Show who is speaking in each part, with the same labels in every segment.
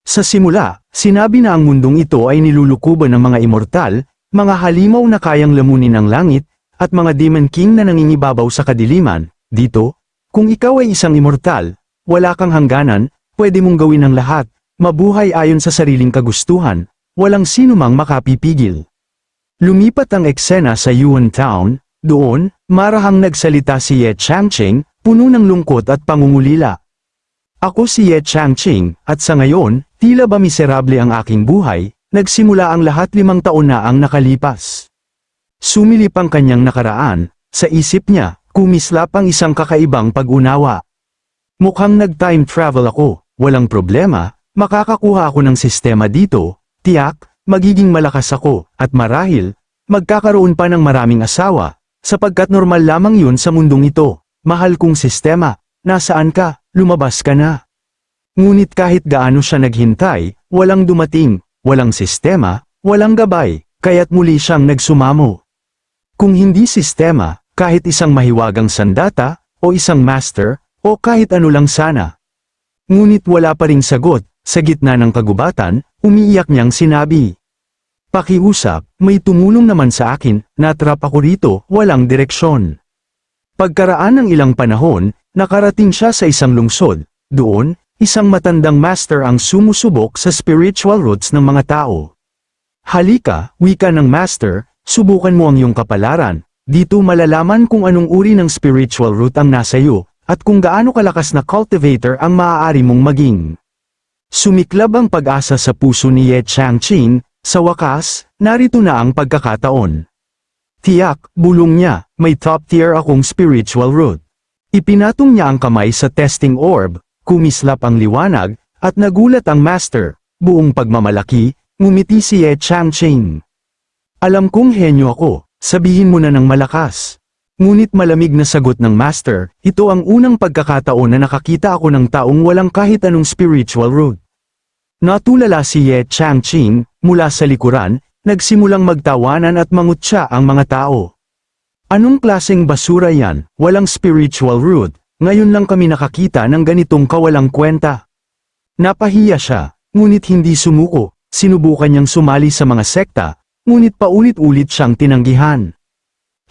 Speaker 1: Sa simula, sinabi na ang mundong ito ay nilulukuban ng mga immortal, mga halimaw na kayang lamunin ang langit, at mga demon king na nangingibabaw sa kadiliman. Dito, kung ikaw ay isang immortal, wala kang hangganan, pwede mong gawin ang lahat, mabuhay ayon sa sariling kagustuhan, walang sinumang makapipigil. Lumipat ang eksena sa Yuan Town, doon, marahang nagsalita si Ye Changqing, puno ng lungkot at pangungulila. Ako si Ye Changqing, at sa ngayon, tila ba miserable ang aking buhay, nagsimula ang lahat 5 taon na ang nakalipas. Sumilip ang kanyang nakaraan, sa isip niya, kumislap ang isang kakaibang pag-unawa. Mukhang nag-time travel ako, walang problema, makakakuha ako ng sistema dito, tiyak, magiging malakas ako, at marahil, magkakaroon pa ng maraming asawa, sapagkat normal lamang yun sa mundong ito. Mahal kong sistema, nasaan ka, lumabas ka na. Ngunit kahit gaano siya naghintay, walang dumating, walang sistema, walang gabay, kaya't muli siyang nagsumamo. Kung hindi sistema, kahit isang mahiwagang sandata, o isang master, o kahit ano lang sana. Ngunit wala pa ring sagot, sa gitna ng kagubatan, umiiyak niyang sinabi. Pakiusap, may tumulong naman sa akin, natrap ako rito, walang direksyon. Pagkaraan ng ilang panahon, nakarating siya sa isang lungsod, doon, isang matandang master ang sumusubok sa spiritual roots ng mga tao. Halika, wika ng master, subukan mo ang iyong kapalaran, dito malalaman kung anong uri ng spiritual root ang nasa iyo, at kung gaano kalakas na cultivator ang maaari mong maging. Sumiklab ang pag-asa sa puso ni Ye Changqing, sa wakas, narito na ang pagkakataon. Tiyak, bulong niya, may top tier akong spiritual root. Ipinatong niya ang kamay sa testing orb, kumislap ang liwanag, at nagulat ang master, buong pagmamalaki, ngumiti si Ye Changqing. Alam kong henyo ako, sabihin mo na ng malakas. Ngunit malamig na sagot ng master, ito ang unang pagkakataon na nakakita ako ng taong walang kahit anong spiritual root. Natulala si Ye Changqing, mula sa likuran, nagsimulang magtawanan at mangutya ang mga tao. Anong klaseng basura yan, walang spiritual root, ngayon lang kami nakakita ng ganitong kawalang kwenta. Napahiya siya, ngunit hindi sumuko, sinubukan niyang sumali sa mga sekta, ngunit paulit-ulit siyang tinanggihan.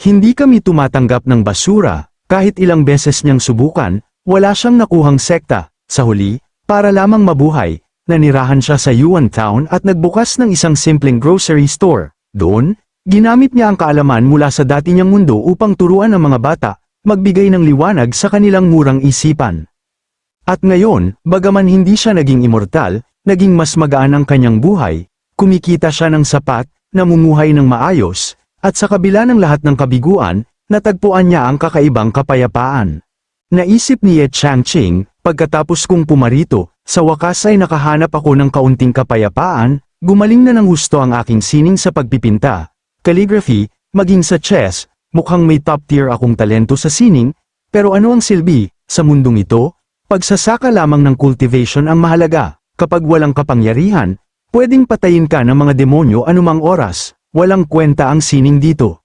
Speaker 1: Hindi kami tumatanggap ng basura, kahit ilang beses niyang subukan, wala siyang nakuhang sekta. Sa huli, para lamang mabuhay, nanirahan siya sa Yuan Town at nagbukas ng isang simpleng grocery store. Doon, ginamit niya ang kaalaman mula sa dati niyang mundo upang turuan ang mga bata, magbigay ng liwanag sa kanilang murang isipan. At ngayon, bagaman hindi siya naging immortal, naging mas magaan ang kanyang buhay, kumikita siya ng sapat, namumuhay ng maayos, at sa kabila ng lahat ng kabiguan, natagpuan niya ang kakaibang kapayapaan. Naisip ni Ye Changqing, pagkatapos kong pumarito, sa wakas ay nakahanap ako ng kaunting kapayapaan, gumaling na ng husto ang aking sining sa pagpipinta, calligraphy, maging sa chess, mukhang may top tier akong talento sa sining, pero ano ang silbi, sa mundong ito, pagsasaka lamang ng cultivation ang mahalaga, kapag walang kapangyarihan, pwedeng patayin ka ng mga demonyo anumang oras, walang kwenta ang sining dito.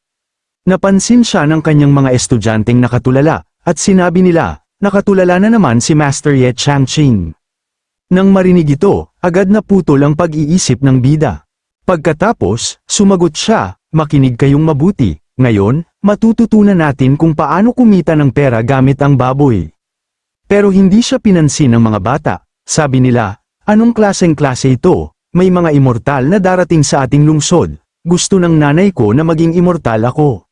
Speaker 1: Napansin siya ng kanyang mga estudyanteng nakatulala, at sinabi nila, nakatulala na naman si Master Ye Changqing. Nang marinig ito, agad naputol ang pag-iisip ng bida. Pagkatapos, sumagot siya, makinig kayong mabuti, ngayon, matututunan natin kung paano kumita ng pera gamit ang baboy. Pero hindi siya pinansin ng mga bata, sabi nila, anong klaseng klase ito, may mga immortal na darating sa ating lungsod, gusto ng nanay ko na maging immortal ako.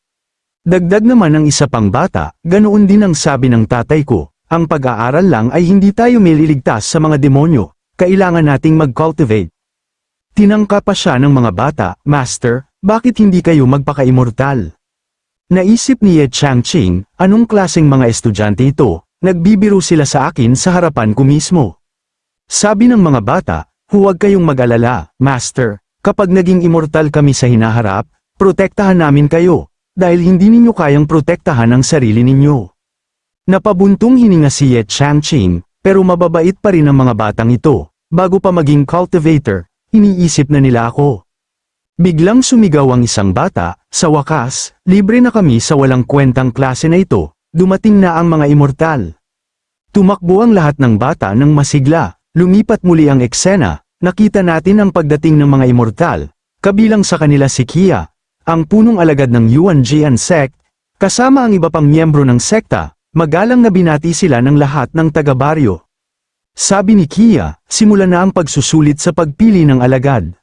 Speaker 1: Dagdag naman ng isa pang bata, ganoon din ang sabi ng tatay ko, ang pag-aaral lang ay hindi tayo maliligtas sa mga demonyo, kailangan nating mag-cultivate. Tinangka pa siya ng mga bata, Master, bakit hindi kayo magpaka-immortal? Naisip ni Ye Changqing, anong klaseng mga estudyante ito, nagbibiro sila sa akin sa harapan ko mismo. Sabi ng mga bata, huwag kayong mag-alala, Master, kapag naging immortal kami sa hinaharap, protektahan namin kayo, dahil hindi ninyo kayang protektahan ang sarili ninyo. Napabuntong hininga si Ye Changqing, pero mababait pa rin ang mga batang ito, bago pa maging cultivator, iniisip na nila ako. Biglang sumigaw ang isang bata, sa wakas, libre na kami sa walang kwentang klase na ito, dumating na ang mga immortal. Tumakbo ang lahat ng bata ng masigla, lumipat muli ang eksena, nakita natin ang pagdating ng mga immortal, kabilang sa kanila si Kia, ang punong alagad ng Yuan Jian sect, kasama ang iba pang miyembro ng sekta, magalang na binati sila ng lahat ng taga-baryo. Sabi ni Kia, simula na ang pagsusulit sa pagpili ng alagad.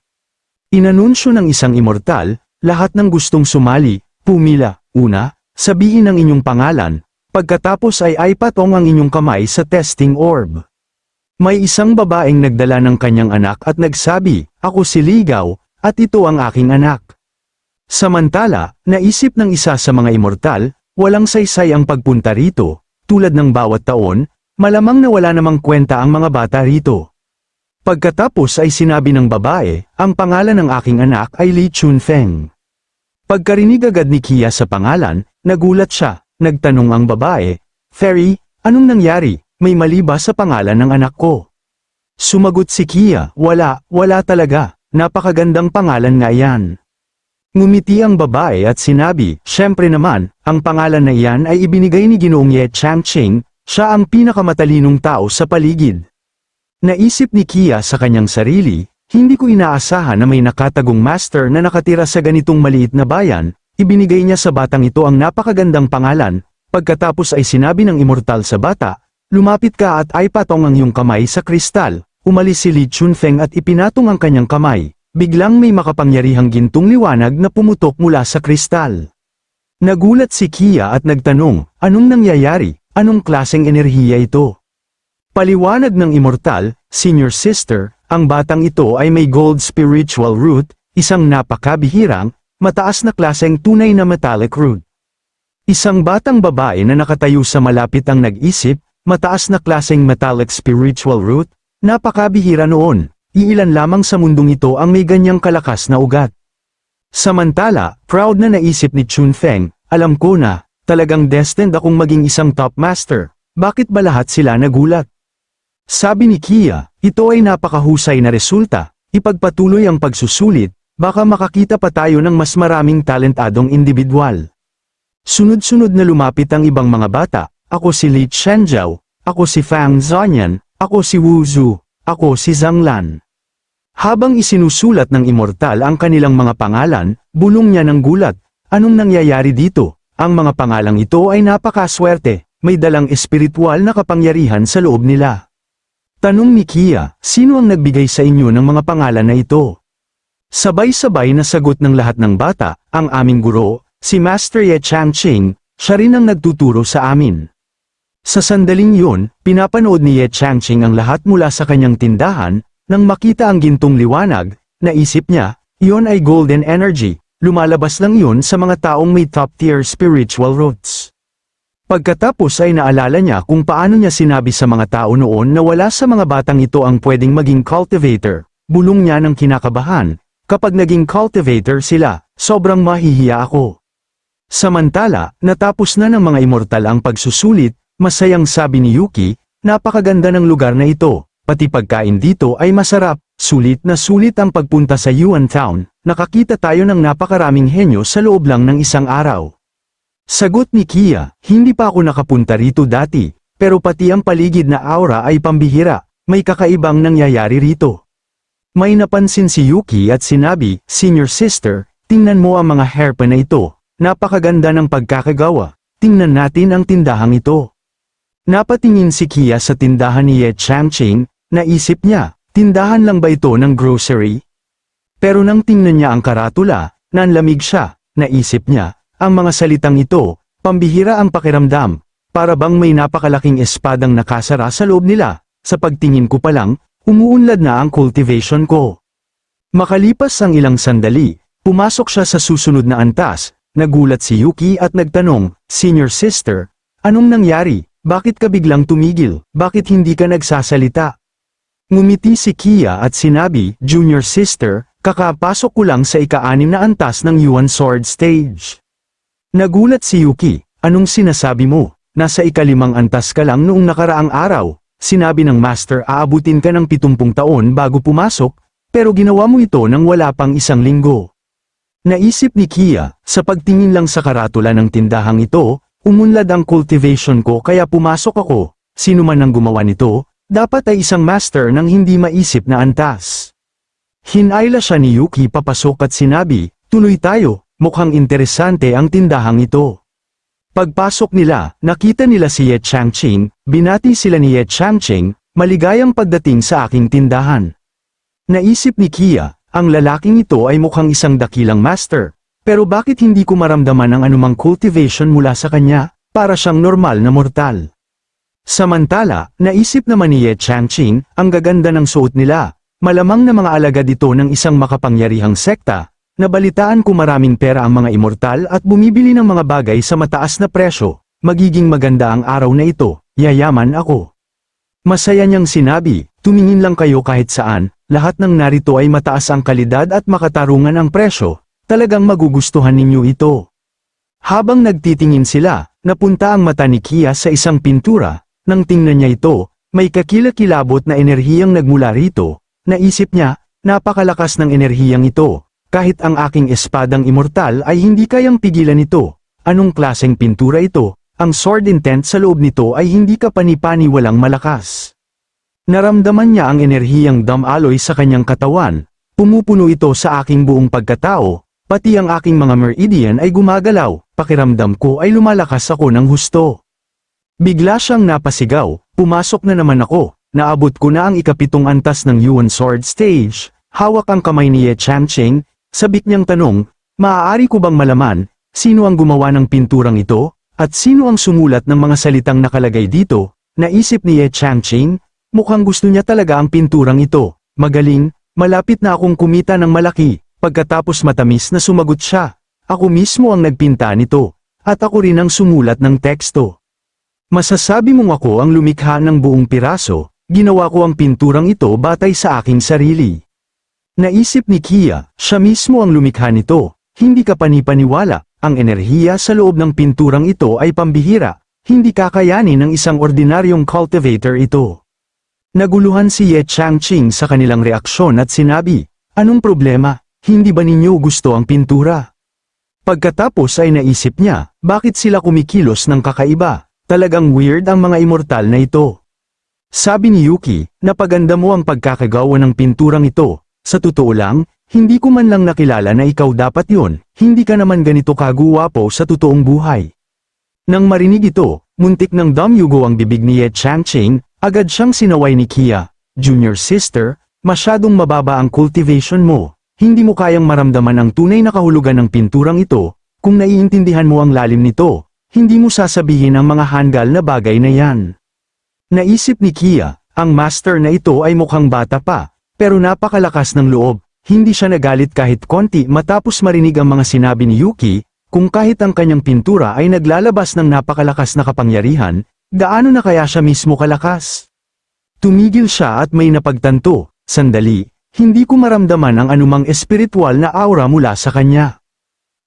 Speaker 1: Inanunsyo ng isang immortal, lahat ng gustong sumali, pumila, una, sabihin ang inyong pangalan, pagkatapos ay ipatong ang inyong kamay sa testing orb. May isang babaeng nagdala ng kanyang anak at nagsabi, "Ako si Ligaw, at ito ang aking anak." Samantala, naisip ng isa sa mga immortal, walang saysay ang pagpunta rito, tulad ng bawat taon, malamang na wala namang kwenta ang mga bata rito. Pagkatapos ay sinabi ng babae, "Ang pangalan ng aking anak ay Li Chunfeng." Pagkarinig agad ni Kia sa pangalan, nagulat siya, nagtanong ang babae, "Fairy, anong nangyari? May mali ba sa pangalan ng anak ko?" Sumagot si Kia, wala talaga, napakagandang pangalan nga yan." Ngumiti ang babae at sinabi, "Syempre naman, ang pangalan na iyan ay ibinigay ni Ginoong Ye Changqing, siya ang pinakamatalinong tao sa paligid." Naisip ni Kia sa kanyang sarili, hindi ko inaasahan na may nakatagong master na nakatira sa ganitong maliit na bayan, ibinigay niya sa batang ito ang napakagandang pangalan, pagkatapos ay sinabi ng immortal sa bata, "Lumapit ka at ipatong ang iyong kamay sa kristal." Umalis si Li Chunfeng at ipinatong ang kanyang kamay, biglang may makapangyarihang gintong liwanag na pumutok mula sa kristal. Nagulat si Kia at nagtanong, "Anong nangyayari? Anong klaseng enerhiya ito?" Paliwanag ng immortal, "Senior sister, ang batang ito ay may gold spiritual root, isang napakabihirang, mataas na klaseng tunay na metallic root." Isang batang babae na nakatayo sa malapit ang nag-isip, mataas na klaseng metallic spiritual root, napakabihira noon, iilan lamang sa mundong ito ang may ganyang kalakas na ugat. Samantala, proud na naisip ni Chunfeng, "Alam ko na, talagang destined akong maging isang top master, bakit ba lahat sila nagulat?" Sabi ni Kia, "Ito ay napakahusay na resulta, ipagpatuloy ang pagsusulit, baka makakita pa tayo ng mas maraming talentadong individual." Sunod-sunod na lumapit ang ibang mga bata, "Ako si Li Chenjiao, ako si Fang Zhanyan, ako si Wu Zhu, ako si Zhang Lan." Habang isinusulat ng immortal ang kanilang mga pangalan, bulong niya ng gulat, "Anong nangyayari dito? Ang mga pangalang ito ay napakaswerte, may dalang espiritual na kapangyarihan sa loob nila." Tanong ni Kia, "Sino ang nagbigay sa inyo ng mga pangalan na ito?" Sabay-sabay na sagot ng lahat ng bata, "Ang aming guro, si Master Ye Changqing, siya rin ang nagtuturo sa amin." Sa sandaling yun, pinapanood ni Ye Changqing ang lahat mula sa kanyang tindahan, nang makita ang gintong liwanag, naisip niya, iyon ay golden energy, lumalabas lang yun sa mga taong may top-tier spiritual roots. Pagkatapos ay naalala niya kung paano niya sinabi sa mga tao noon na wala sa mga batang ito ang pwedeng maging cultivator, bulong niya ng kinakabahan, "Kapag naging cultivator sila, sobrang mahihiya ako." Samantala, natapos na ng mga immortal ang pagsusulit, masayang sabi ni Yuki, "Napakaganda ng lugar na ito, pati pagkain dito ay masarap, sulit na sulit ang pagpunta sa Yuan Town, nakakita tayo ng napakaraming henyo sa loob lang ng isang araw." Sagot ni Kia, "Hindi pa ako nakapunta rito dati, pero pati ang paligid na aura ay pambihira, may kakaibang nangyayari rito." May napansin si Yuki at sinabi, "Senior sister, tingnan mo ang mga hairpin na ito, napakaganda ng pagkakagawa, tingnan natin ang tindahang ito." Napatingin si Kia sa tindahan ni Ye Changqing, naisip niya, tindahan lang ba ito ng grocery? Pero nang tingnan niya ang karatula, nanlamig siya, naisip niya, ang mga salitang ito, pambihira ang pakiramdam, para bang may napakalaking espadang nakasara sa loob nila, sa pagtingin ko pa lang, umuunlad na ang cultivation ko. Makalipas ang ilang sandali, pumasok siya sa susunod na antas, nagulat si Yuki at nagtanong, "Senior sister, anong nangyari? Bakit ka biglang tumigil? Bakit hindi ka nagsasalita?" Ngumiti si Kia at sinabi, "Junior sister, kakapasok ko lang sa ika-6 na antas ng Yuan Sword Stage." Nagulat si Yuki, "Anong sinasabi mo? Nasa ika-5 antas ka lang noong nakaraang araw. Sinabi ng master aabutin ka ng 70 taon bago pumasok, pero ginawa mo ito nang wala pang 1 linggo." Naisip ni Kia, sa pagtingin lang sa karatula ng tindahang ito, umunlad ang cultivation ko kaya pumasok ako, sino man ang gumawa nito, dapat ay isang master ng hindi maisip na antas. Hinayla siya ni Yuki papasok at sinabi, "Tuloy tayo, mukhang interesante ang tindahang ito." Pagpasok nila, nakita nila si Ye Changqing, binati sila ni Ye Changqing, "Maligayang pagdating sa aking tindahan." Naisip ni Kia, ang lalaking ito ay mukhang isang dakilang master, pero bakit hindi ko maramdaman ang anumang cultivation mula sa kanya, para siyang normal na mortal. Samantala, naisip naman ni Ye Changqing, ang gaganda ng suot nila, malamang na mga alagad ito ng isang makapangyarihang sekta. Nabalitaan ko maraming pera ang mga immortal at bumibili ng mga bagay sa mataas na presyo, magiging maganda ang araw na ito, yayaman ako. Masaya niyang sinabi, "Tumingin lang kayo kahit saan, lahat ng narito ay mataas ang kalidad at makatarungan ang presyo, talagang magugustuhan ninyo ito." Habang nagtitingin sila, napunta ang mata ni Kia sa isang pintura, nang tingnan niya ito, may kakilakilabot na enerhiyang nagmula rito, naisip niya, napakalakas ng enerhiyang ito. Kahit ang aking espadang immortal ay hindi kayang pigilan ito. Anong klaseng pintura ito? Ang sword intent sa loob nito ay hindi kapani-pani walang malakas. Naramdaman niya ang enerhiyang damaloy sa kanyang katawan. Pumupuno ito sa aking buong pagkatao, pati ang aking mga meridian ay gumagalaw, pakiramdam ko ay lumalakas ako ng husto. Bigla siyang napasigaw, pumasok na naman ako, naabot ko na ang ikapitong antas ng Yuan Sword Stage, hawak ang kamay ni Ye Changqing. Sabik niyang tanong, "Maaari ko bang malaman, sino ang gumawa ng pinturang ito, at sino ang sumulat ng mga salitang nakalagay dito?" Naisip ni Ye Changqing, mukhang gusto niya talaga ang pinturang ito. Magaling, malapit na akong kumita ng malaki. Pagkatapos matamis na sumagot siya, "Ako mismo ang nagpinta nito, at ako rin ang sumulat ng teksto." Masasabi mong ako ang lumikha ng buong piraso, ginawa ko ang pinturang ito batay sa aking sarili. Naisip ni Kia, siya mismo ang lumikha nito, hindi ka panipaniwala, ang enerhiya sa loob ng pinturang ito ay pambihira, hindi kakayanin ng isang ordinaryong cultivator ito. Naguluhan si Ye Changqing sa kanilang reaksyon at sinabi, "Anong problema, hindi ba ninyo gusto ang pintura?" Pagkatapos ay naisip niya, bakit sila kumikilos ng kakaiba, talagang weird ang mga immortal na ito. Sabi ni Yuki, "Napaganda mo ang pagkakagawa ng pinturang ito. Sa totoo lang, hindi ko man lang nakilala na ikaw dapat yon, hindi ka naman ganito kaguwapo sa totoong buhay." Nang marinig ito, muntik ng damyugo ang bibig ni Ye Changqing, agad siyang sinaway ni Kia, "Junior sister, masyadong mababa ang cultivation mo, hindi mo kayang maramdaman ang tunay na kahulugan ng pinturang ito, kung naiintindihan mo ang lalim nito, hindi mo sasabihin ang mga hanggal na bagay na yan." Naisip ni Kia, ang master na ito ay mukhang bata pa, pero napakalakas ng loob, hindi siya nagalit kahit konti matapos marinig ang mga sinabi ni Yuki, kung kahit ang kanyang pintura ay naglalabas ng napakalakas na kapangyarihan, gaano na kaya siya mismo kalakas? Tumigil siya at may napagtanto, "Sandali, hindi ko maramdaman ang anumang espiritual na aura mula sa kanya.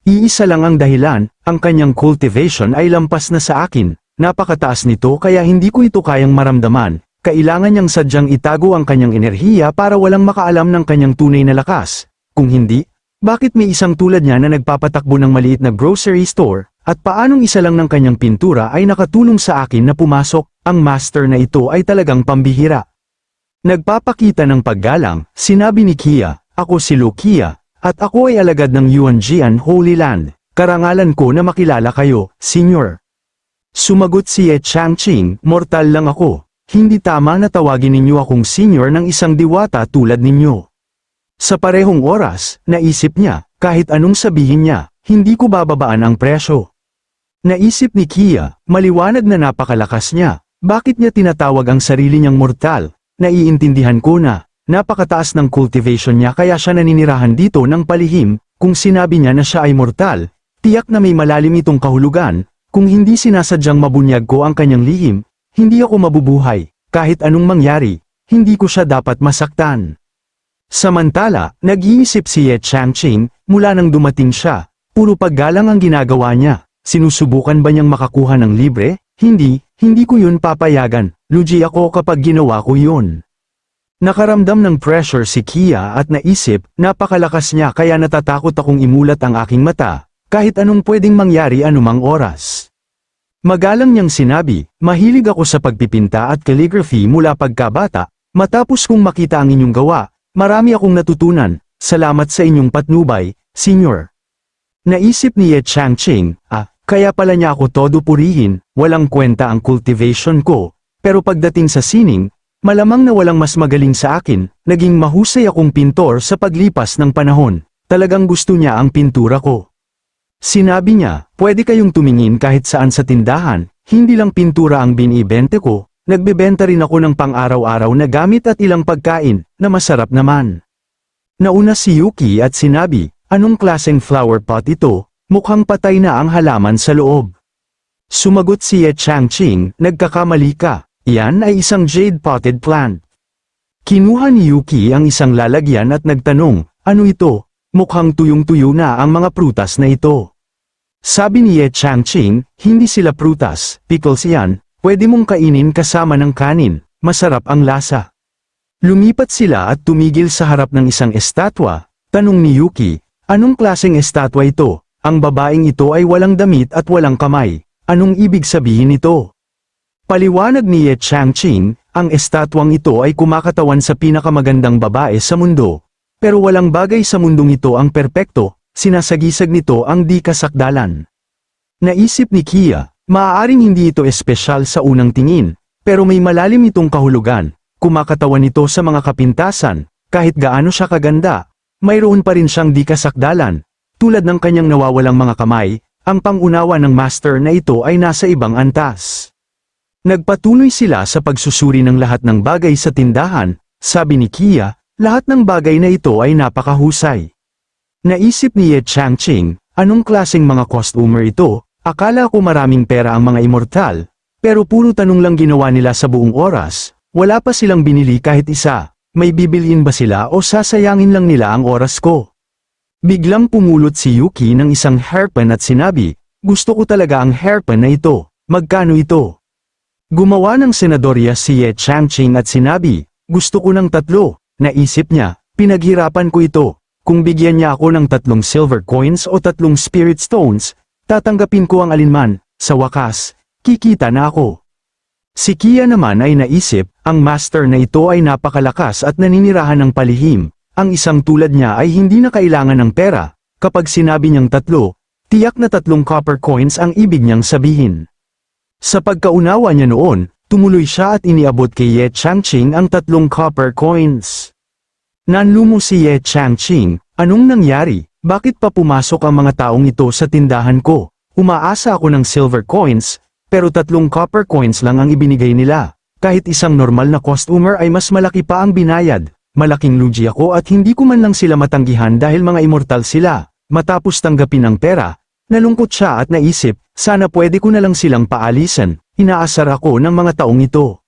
Speaker 1: Iisa lang ang dahilan, ang kanyang cultivation ay lampas na sa akin, napakataas nito kaya hindi ko ito kayang maramdaman. Kailangan niyang sadyang itago ang kanyang enerhiya para walang makaalam ng kanyang tunay na lakas. Kung hindi, bakit may isang tulad niya na nagpapatakbo ng maliit na grocery store, at paanong isa lang ng kanyang pintura ay nakatulong sa akin na pumasok, ang master na ito ay talagang pambihira." Nagpapakita ng paggalang, sinabi ni Kia, "Ako si Lukia, at ako ay alagad ng Yuanjian Holy Land, karangalan ko na makilala kayo, Senior." Sumagot si Ye Changqing, "Mortal lang ako. Hindi tama na tawagin ninyo akong senior ng isang diwata tulad ninyo." Sa parehong oras, naisip niya, kahit anong sabihin niya, hindi ko bababaan ang presyo. Naisip ni Kia, maliwanag na napakalakas niya, bakit niya tinatawag ang sarili niyang mortal? Naiintindihan ko na, napakataas ng cultivation niya kaya siya naninirahan dito ng palihim, kung sinabi niya na siya ay mortal, tiyak na may malalim itong kahulugan, kung hindi sinasadyang mabunyag ko ang kanyang lihim, hindi ako mabubuhay, kahit anong mangyari, hindi ko siya dapat masaktan. Samantala, nag-iisip si Ye Changqing, mula nang dumating siya, puro paggalang ang ginagawa niya, sinusubukan ba niyang makakuha ng libre? Hindi ko yun papayagan, lugi ako kapag ginawa ko yun. Nakaramdam ng pressure si Kia at naisip, napakalakas niya kaya natatakot akong imulat ang aking mata, kahit anong pwedeng mangyari anumang oras. Magalang niyang sinabi, "Mahilig ako sa pagpipinta at calligraphy mula pagkabata, matapos kong makita ang inyong gawa, Marami akong natutunan, salamat sa inyong patnubay, Senyor. Naisip ni Ye Changqing, kaya pala niya ako todo purihin, walang kwenta ang cultivation ko, pero pagdating sa sining, malamang na walang mas magaling sa akin, naging mahusay akong pintor sa paglipas ng panahon, talagang gusto niya ang pintura ko. Sinabi niya, pwede kayong tumingin kahit saan sa tindahan, hindi lang pintura ang binibente ko, nagbebenta rin ako ng pang-araw-araw na gamit at ilang pagkain, na masarap naman. Nauna si Yuki at sinabi, anong klaseng flower pot ito, mukhang patay na ang halaman sa loob. Sumagot si Ye Changqing, nagkakamali ka, iyan ay isang jade potted plant. Kinuha ni Yuki ang isang lalagyan at nagtanong, ano ito? Mukhang tuyong-tuyo na ang mga prutas na ito. Sabi ni Ye Changqing, hindi sila prutas, pickles yan, pwede mong kainin kasama ng kanin, masarap ang lasa. Lumipat sila at tumigil sa harap ng isang estatwa, tanong ni Yuki, anong klaseng estatwa ito? Ang babaeng ito ay walang damit at walang kamay, anong ibig sabihin nito? Paliwanag ni Ye Changqing, ang estatwang ito ay kumakatawan sa pinakamagandang babae sa mundo. Pero walang bagay sa mundong ito ang perpekto, sinasagisag nito ang di kasakdalan. Naisip ni Kia, maaaring hindi ito espesyal sa unang tingin, pero may malalim itong kahulugan, kumakatawan ito sa mga kapintasan, kahit gaano siya kaganda, mayroon pa rin siyang di kasakdalan, tulad ng kanyang nawawalang mga kamay, ang pangunawa ng master na ito ay nasa ibang antas. Nagpatuloy sila sa pagsusuri ng lahat ng bagay sa tindahan, sabi ni Kia, lahat ng bagay na ito ay napakahusay. Naisip ni Ye Changqing, anong klaseng mga customer ito, akala ko maraming pera ang mga immortal, pero puro tanong lang ginawa nila sa buong oras, wala pa silang binili kahit isa, may bibilhin ba sila o sasayangin lang nila ang oras ko? Biglang pumulot si Yuki ng isang hairpin at sinabi, gusto ko talaga ang hairpin na ito, magkano ito? Gumawa ng senadorya si Ye Changqing at sinabi, gusto ko ng 3. Naisip niya, pinaghirapan ko ito, kung bigyan niya ako ng 3 silver coins o 3 spirit stones, tatanggapin ko ang alinman, sa wakas, kikita na ako. Si Kia naman ay naisip, ang master na ito ay napakalakas at naninirahan ng palihim, ang isang tulad niya ay hindi na kailangan ng pera, kapag sinabi niyang 3, tiyak na 3 copper coins ang ibig niyang sabihin. Sa pagkaunawa niya noon, tumuloy siya at iniabot kay Ye Changqing ang 3 copper coins. Nanlumo si Ye Changqing, anong nangyari? Bakit pa pumasok ang mga taong ito sa tindahan ko? Umaasa ako ng silver coins, pero 3 copper coins lang ang ibinigay nila. Kahit isang normal na customer ay mas malaki pa ang binayad. Malaking lugi ako at hindi ko man lang sila matanggihan dahil mga immortal sila. Matapos tanggapin ang pera, nalungkot siya at naisip, sana pwede ko na lang silang paalisan. Inaasar ako ng mga taong ito.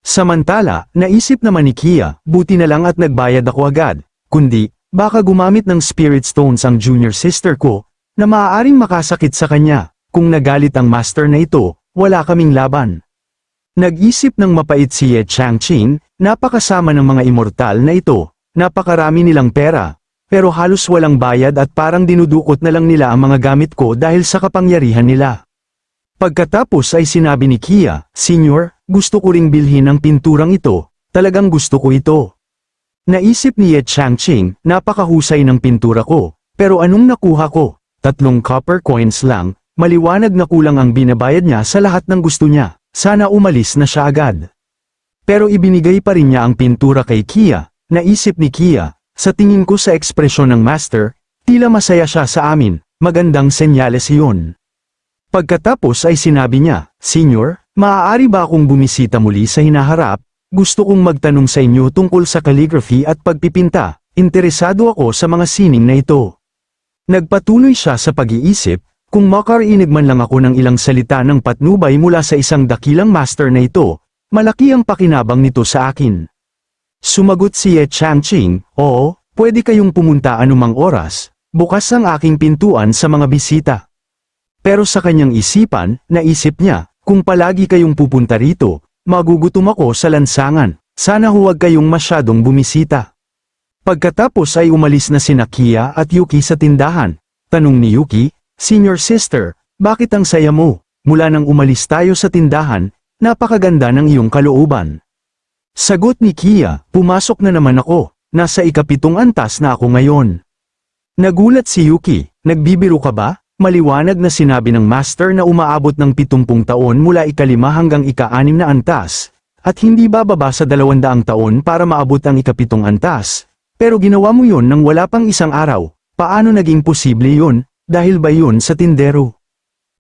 Speaker 1: Samantala, naisip naman ni Kia, buti na lang at nagbayad ako agad, kundi, baka gumamit ng spirit stones ang junior sister ko, na maaaring makasakit sa kanya, kung nagalit ang master na ito, wala kaming laban. Nag-isip ng mapait si Ye Changqing, napakasama ng mga immortal na ito, napakarami nilang pera, pero halos walang bayad at parang dinudukot na lang nila ang mga gamit ko dahil sa kapangyarihan nila. Pagkatapos ay sinabi ni Kia, Senyor, gusto ko ring bilhin ang pinturang ito, talagang gusto ko ito. Naisip ni Ye Changqing, napakahusay ng pintura ko, pero anong nakuha ko? 3 copper coins lang, maliwanag na kulang ang binabayad niya sa lahat ng gusto niya, sana umalis na siya agad. Pero ibinigay pa rin niya ang pintura kay Kia, naisip ni Kia, sa tingin ko sa ekspresyon ng master, tila masaya siya sa amin, magandang senyales iyon. Pagkatapos ay sinabi niya, Senyor, maaari ba akong bumisita muli sa hinaharap? Gusto kong magtanong sa inyo tungkol sa calligraphy at pagpipinta, interesado ako sa mga sining na ito. Nagpatuloy siya sa pag-iisip, kung makarinig man lang ako ng ilang salita ng patnubay mula sa isang dakilang master na ito, malaki ang pakinabang nito sa akin. Sumagot si Ye Changqing, oo, pwede kayong pumunta anumang oras, bukas ang aking pintuan sa mga bisita. Pero sa kanyang isipan, naisip niya, kung palagi kayong pupunta rito, magugutom ako sa lansangan, sana huwag kayong masyadong bumisita. Pagkatapos ay umalis na sina Kia at Yuki sa tindahan. Tanong ni Yuki, Senior sister, bakit ang saya mo? Mula nang umalis tayo sa tindahan, napakaganda ng iyong kalooban. Sagot ni Kia, pumasok na naman ako, nasa ikapitong antas na ako ngayon. Nagulat si Yuki, nagbibiro ka ba? Maliwanag na sinabi ng master na umaabot ng 70 taon mula ika-5 hanggang ika-6 na antas, at hindi bababa sa 200 taon para maabot ang ika-7 antas. Pero ginawa mo yun nang wala pang isang araw, paano naging posible yun, dahil ba yun sa tindero?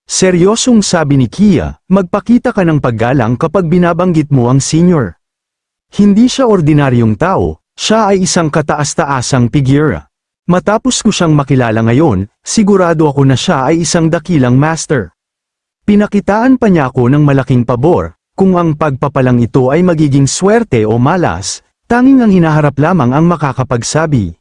Speaker 1: Seryosong sabi ni Kia, magpakita ka ng paggalang kapag binabanggit mo ang senior. Hindi siya ordinaryong tao, siya ay isang kataas-taasang figura. Matapos ko siyang makilala ngayon, sigurado ako na siya ay isang dakilang master. Pinakitaan pa niya ako ng malaking pabor, kung ang pagpapalang ito ay magiging swerte o malas, tanging ang hinaharap lamang ang makakapagsabi.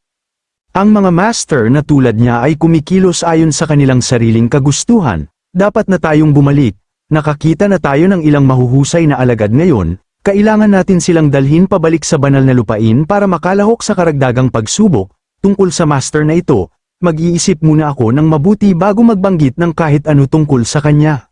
Speaker 1: Ang mga master na tulad niya ay kumikilos ayon sa kanilang sariling kagustuhan, dapat na tayong bumalik, nakakita na tayo ng ilang mahuhusay na alagad ngayon, kailangan natin silang dalhin pabalik sa banal na lupain para makalahok sa karagdagang pagsubok. Tungkol sa master na ito, mag-iisip muna ako ng mabuti bago magbanggit ng kahit ano tungkol sa kanya.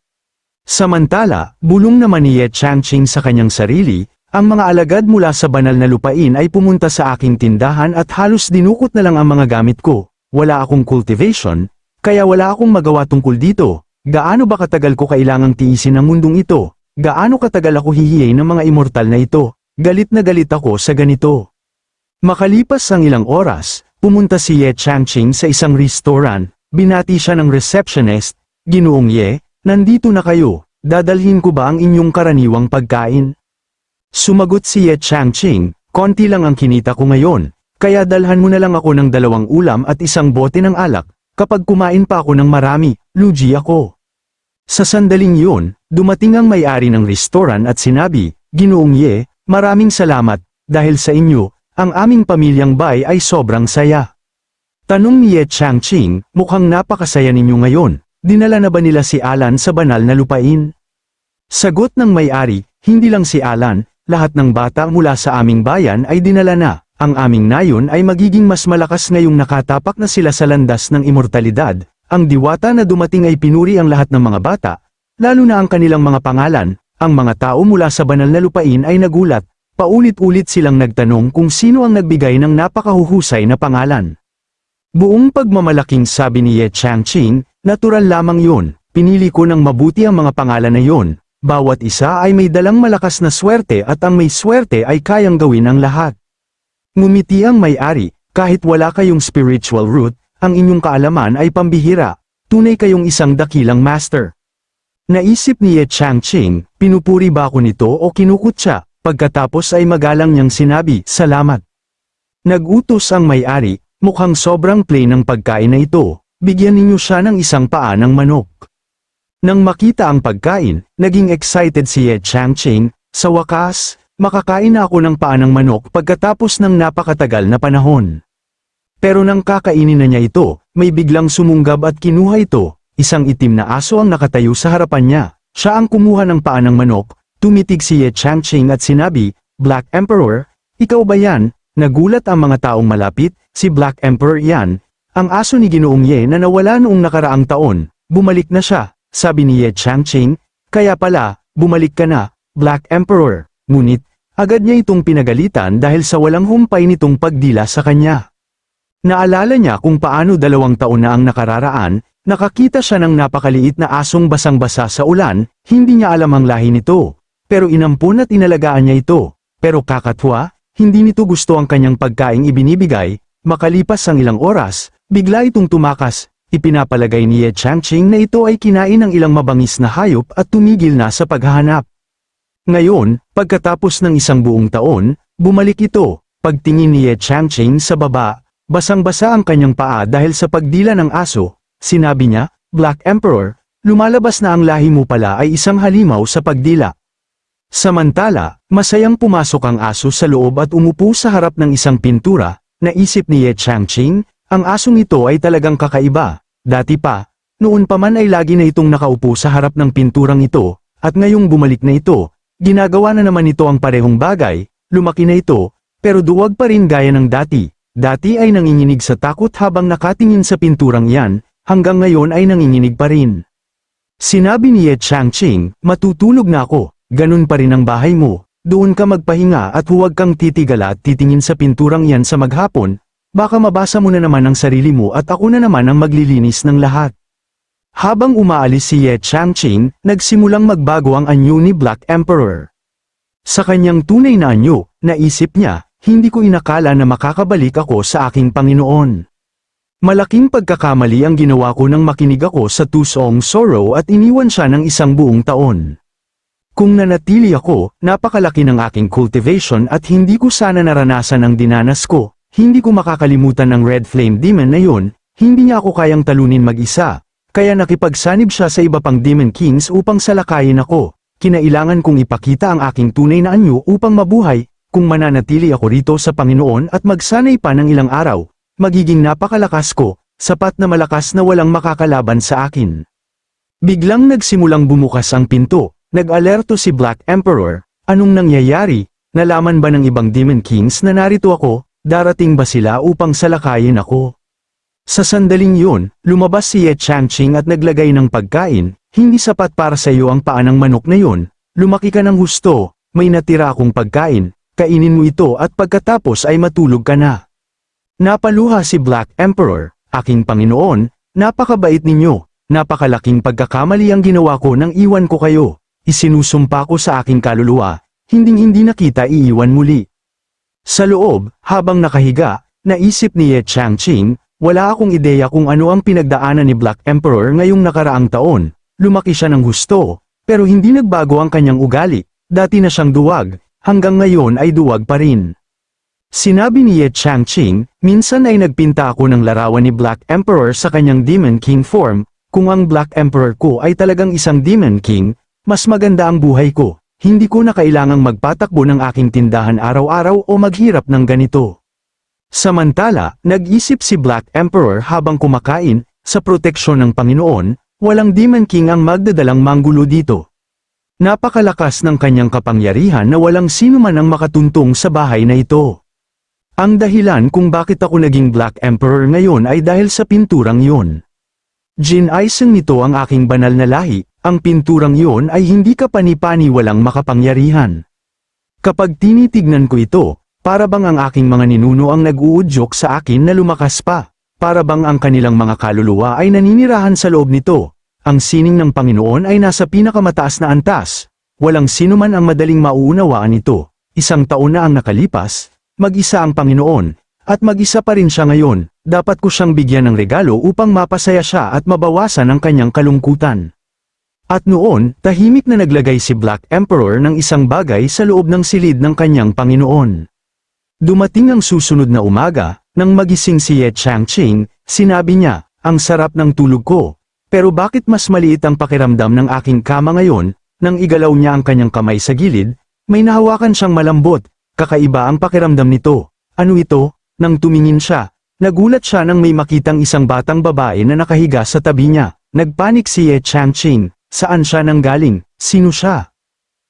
Speaker 1: Samantala, bulong naman ni Ye Changqing sa kanyang sarili, ang mga alagad mula sa banal na lupain ay pumunta sa aking tindahan at halos dinukot na lang ang mga gamit ko. Wala akong cultivation, kaya wala akong magawa tungkol dito. Gaano ba katagal ko kailangang tiisin ang mundong ito? Gaano katagal ako hihiyain ng mga immortal na ito? Galit na galit ako sa ganito. Makalipas ang ilang oras, pumunta si Ye Changqing sa isang restaurant, binati siya ng receptionist, Ginoong Ye, nandito na kayo, dadalhin ko ba ang inyong karaniwang pagkain? Sumagot si Ye Changqing, konti lang ang kinita ko ngayon, kaya dalhan mo na lang ako ng 2 ulam at isang bote ng alak, kapag kumain pa ako ng marami, lugi ako. Sa sandaling yun, dumating ang may-ari ng restaurant at sinabi, Ginoong Ye, maraming salamat, dahil sa inyo, ang aming pamilyang Bai ay sobrang saya. Tanong ni Ye Changqing, mukhang napakasaya ninyo ngayon, dinala na ba nila si Alan sa banal na lupain? Sagot ng may-ari, hindi lang si Alan, lahat ng bata mula sa aming bayan ay dinala na, ang aming nayon ay magiging mas malakas ngayong nakatapak na sila sa landas ng immortalidad, ang diwata na dumating ay pinuri ang lahat ng mga bata, lalo na ang kanilang mga pangalan, ang mga tao mula sa banal na lupain ay nagulat. Paulit-ulit silang nagtanong kung sino ang nagbigay ng napakahuhusay na pangalan. Buong pagmamalaking sabi ni Ye Changqing, natural lamang yun, pinili ko ng mabuti ang mga pangalan na yun, bawat isa ay may dalang malakas na swerte at ang may swerte ay kayang gawin ang lahat. Ngumiti ang may-ari, kahit wala kayong spiritual root, ang inyong kaalaman ay pambihira, tunay kayong isang dakilang master. Naisip ni Ye Changqing, pinupuri ba ako nito o kinukutya? Pagkatapos ay magalang niyang sinabi, salamat. Nag-utos ang may-ari, mukhang sobrang plain ng pagkain na ito, bigyan ninyo siya ng isang paa ng manok. Nang makita ang pagkain, naging excited si Ye Changqing, sa wakas, makakain na ako ng paa ng manok pagkatapos ng napakatagal na panahon. Pero nang kakainin na niya ito, may biglang sumunggab at kinuha ito, isang itim na aso ang nakatayo sa harapan niya, siya ang kumuha ng paa ng manok. Tumitig si Ye Changqing at sinabi, Black Emperor, ikaw ba yan? Nagulat ang mga taong malapit, si Black Emperor yan, ang aso ni Ginoong Ye na nawala noong nakaraang taon, bumalik na siya, sabi ni Ye Changqing, kaya pala, bumalik ka na, Black Emperor, ngunit, agad niya itong pinagalitan dahil sa walang humpay nitong pagdila sa kanya. Naalala niya kung paano 2 taon na ang nakararaan, nakakita siya ng napakaliit na asong basang-basa sa ulan, hindi niya alam ang lahi nito. Pero inampun at inalagaan niya ito, pero kakatwa, hindi nito gusto ang kanyang pagkaing ibinibigay, makalipas ang ilang oras, bigla itong tumakas, ipinapalagay ni Ye Changqing na ito ay kinain ng ilang mabangis na hayop at tumigil na sa paghahanap. Ngayon, pagkatapos ng isang buong taon, bumalik ito, pagtingin ni Ye Changqing sa baba, basang-basa ang kanyang paa dahil sa pagdila ng aso, sinabi niya, Black Emperor, lumalabas na ang lahi mo pala ay isang halimaw sa pagdila. Samantala, masayang pumasok ang aso sa loob at umupo sa harap ng isang pintura, naisip ni Ye Changqing, ang asong ito ay talagang kakaiba, dati pa, noon pa man ay lagi na itong nakaupo sa harap ng pinturang ito, at ngayong bumalik na ito, ginagawa na naman ito ang parehong bagay, lumaki na ito, pero duwag pa rin gaya ng dati, dati ay nanginginig sa takot habang nakatingin sa pinturang yan, hanggang ngayon ay nanginginig pa rin. Sinabi ni Ye Changqing, matutulog na ako. Ganun pa rin ang bahay mo, doon ka magpahinga at huwag kang titigala at titingin sa pinturang yan sa maghapon, baka mabasa mo na naman ang sarili mo at ako na naman ang maglilinis ng lahat. Habang umaalis si Ye Changqing, nagsimulang magbago ang anyo ni Black Emperor. Sa kanyang tunay na anyo, naisip niya, hindi ko inakala na makakabalik ako sa aking Panginoon. Malaking pagkakamali ang ginawa ko nang makinig ako sa Tusong Sorrow at iniwan siya ng isang buong taon. Kung nanatili ako, napakalaki ng aking cultivation at hindi ko sana naranasan ang dinanas ko, hindi ko makakalimutan ang Red Flame Demon na yun, hindi niya ako kayang talunin mag-isa, kaya nakipagsanib siya sa iba pang Demon Kings upang salakayin ako. Kinailangan kong ipakita ang aking tunay na anyo upang mabuhay, kung mananatili ako rito sa Panginoon at magsanay pa ng ilang araw, magiging napakalakas ko, sapat na malakas na walang makakalaban sa akin. Biglang nagsimulang bumukas ang pinto. Nag-alerto si Black Emperor, anong nangyayari, nalaman ba ng ibang Demon Kings na narito ako, darating ba sila upang salakayin ako? Sa sandaling yun, lumabas si Ye Changqing at naglagay ng pagkain, hindi sapat para sa iyo ang paa ng manok na yun, lumaki ka ng husto, may natira akong pagkain, kainin mo ito at pagkatapos ay matulog ka na. Napaluha si Black Emperor, aking Panginoon, napakabait ninyo, napakalaking pagkakamali ang ginawa ko nang iwan ko kayo. Isinusumpa ko sa aking kaluluwa, hinding-hindi na kita iiwan muli. Sa loob, habang nakahiga, naisip ni Ye Changqing, wala akong ideya kung ano ang pinagdaanan ni Black Emperor ngayong nakaraang taon. Lumaki siya ng husto, pero hindi nagbago ang kanyang ugali, dati na siyang duwag, hanggang ngayon ay duwag pa rin. Sinabi ni Ye Changqing, minsan ay nagpinta ako ng larawan ni Black Emperor sa kanyang Demon King form, kung ang Black Emperor ko ay talagang isang Demon King, mas maganda ang buhay ko, hindi ko na kailangang magpatakbo ng aking tindahan araw-araw o maghirap ng ganito. Samantala, nag-isip si Black Emperor habang kumakain, sa proteksyon ng Panginoon, walang Demon King ang magdadalang manggulo dito. Napakalakas ng kanyang kapangyarihan na walang sino man ang makatuntong sa bahay na ito. Ang dahilan kung bakit ako naging Black Emperor ngayon ay dahil sa pinturang yun. Ginaisang nito ang aking banal na lahi. Ang pinturang iyon ay hindi kapani-pani walang makapangyarihan. Kapag tinitignan ko ito, para bang ang aking mga ninuno ang nag-uudyok sa akin na lumakas pa, para bang ang kanilang mga kaluluwa ay naninirahan sa loob nito, ang sining ng Panginoon ay nasa pinakamataas na antas, walang sino man ang madaling mauunawaan ito, isang taon na ang nakalipas, mag-isa ang Panginoon, at mag-isa pa rin siya ngayon, dapat ko siyang bigyan ng regalo upang mapasaya siya at mabawasan ang kanyang kalungkutan. At noon, tahimik na naglagay si Black Emperor ng isang bagay sa loob ng silid ng kanyang Panginoon. Dumating ang susunod na umaga, nang magising si Ye Changqing, sinabi niya, ang sarap ng tulog ko, pero bakit mas maliit ang pakiramdam ng aking kama ngayon, nang igalaw niya ang kanyang kamay sa gilid, may nahawakan siyang malambot, kakaiba ang pakiramdam nito, ano ito, nang tumingin siya, nagulat siya nang may makitang isang batang babae na nakahiga sa tabi niya, nagpanik si Ye Changqing. Saan siya nanggaling? Sino siya?